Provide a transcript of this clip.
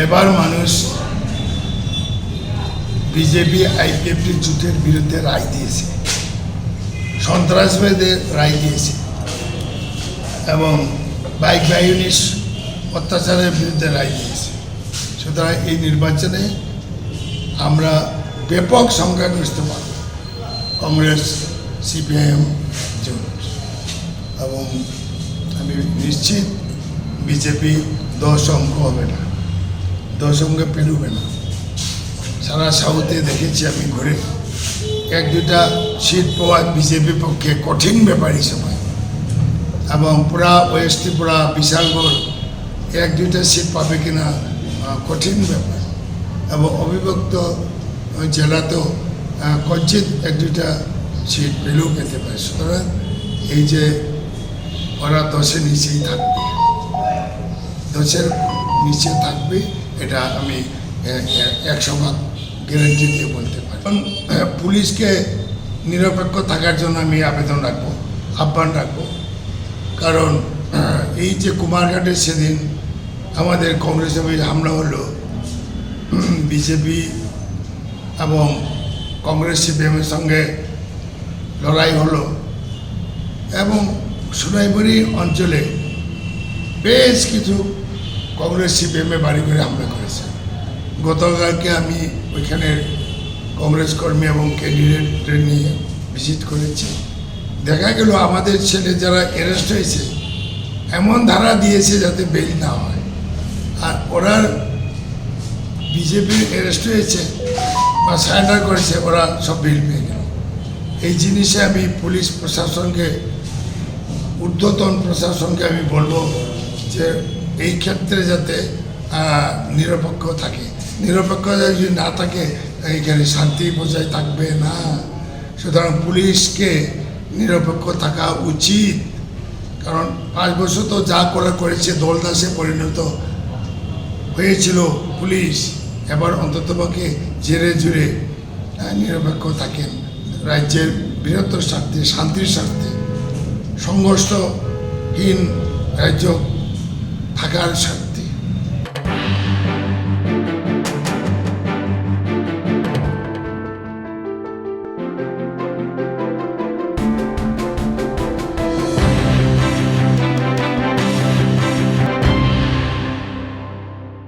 এবার মানুষ BJP IPFT জোটের বিরুদ্ধে রায় দিয়েছে, সন্ত্রাসবাদের রায় দিয়েছে এবং বাইক বাহিনীর অত্যাচারের বিরুদ্ধে রায় দিয়েছে। সুতরাং এই নির্বাচনে আমরা ব্যাপক সংখ্যাগরিষ্ঠ পাব, কংগ্রেস সিপিআইএম জোট, এবং আমি নিশ্চিত বিজেপি 10 অঙ্ক হবে না, 10 অঙ্কে পেরোবে না। সারা সাউথে দেখেছি আমি ঘুরে, 1-2টা সিট পাওয়া বিজেপির পক্ষে কঠিন ব্যাপার এই সময়, এবং পুরা ওয়েস্ট ত্রিপুরা বিশালগড় 1-2টা সিট পাবে কিনা কঠিন ব্যাপার, এবং অবিভক্ত জেলাতেও কঞ্চিত 1-2টা সিট পেলেও পেতে পারে। সুতরাং এই যে ওরা 10-এর নিচেই থাকবে, 10-এর নিচে থাকবে, এটা আমি 100% গ্যারেন্টি দিয়ে বলতে পারি। পুলিশকে নিরপেক্ষ থাকার জন্য আমি আবেদন রাখবো, আহ্বান রাখবো। কারণ এই যে কুমারঘাটে সেদিন আমাদের কংগ্রেস হামলা হলো, বিজেপি এবং কংগ্রেস সিপিএমের সঙ্গে লড়াই হলো, এবং সোনাইবাড়ি অঞ্চলে বেশ কিছু কংগ্রেস সিপিএমে বাড়ি করে হামলা করেছে। গতকালকে আমি ওইখানের কংগ্রেস কর্মী এবং ক্যান্ডিডেটদের নিয়ে ভিজিট করেছি। দেখা গেল আমাদের ছেলে যারা অ্যারেস্ট হয়েছে এমন ধারা দিয়েছে যাতে বেল না হয়, আর ওরা বিজেপির অ্যারেস্ট হয়েছে বা সারেন্ডার করেছে, ওরা সব বেল পেয়ে গেল। এই জিনিসে আমি পুলিশ প্রশাসনকে, ঊর্ধ্বতন প্রশাসনকে আমি বলবো যে এই ক্ষেত্রে যাতে নিরপেক্ষ থাকে। নিরপেক্ষতা যদি না থাকে এইখানে শান্তি বজায় থাকবে না। সুতরাং পুলিশকে নিরপেক্ষ থাকা উচিত, কারণ 5 বছর তো যা করেছে দলদাসে পরিণত হয়েছিল পুলিশ। এবার অন্ততপক্ষে জেরে জুড়ে নিরপেক্ষ থাকেন, রাজ্যের বৃহত্তর স্বার্থে, শান্তির স্বার্থে, সংঘর্ষহীন রাজ্য থাকার